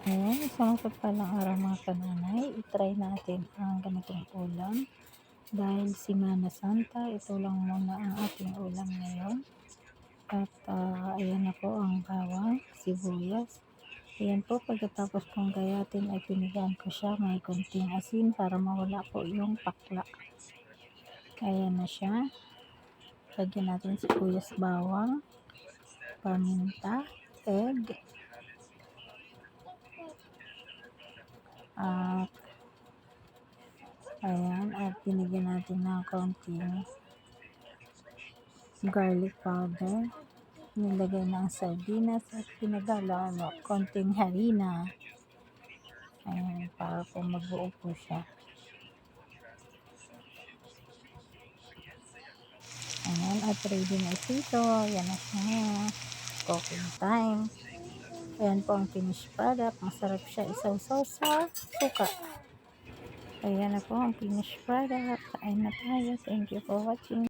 Ayan, isang mapagpalang araw mga kananay, i-try natin ang ganitong ulam. Dahil Semana Santa, ito lang muna ang ating ulam ngayon. At ayan na po ang bawang, sibuyas. Ayan po, pagkatapos kong gayatin ay pinigaan ko siya, may konting asin para mawala po yung pakla. Ayan na siya. Lagyan natin sibuyas, bawang, paminta, egg, at ayan, at binigyan natin ng konting garlic powder. Nilagay ng sardinas at pinagala konting harina. Ayan, para po magbuo po siya. Ayan, at ready na ito. Ayan na siya. Cooking time. Ayan po ang finished product. Masarap siya isaw-saw sa suka. Ayan na po ang finished product. Kain na tayo. Thank you for watching.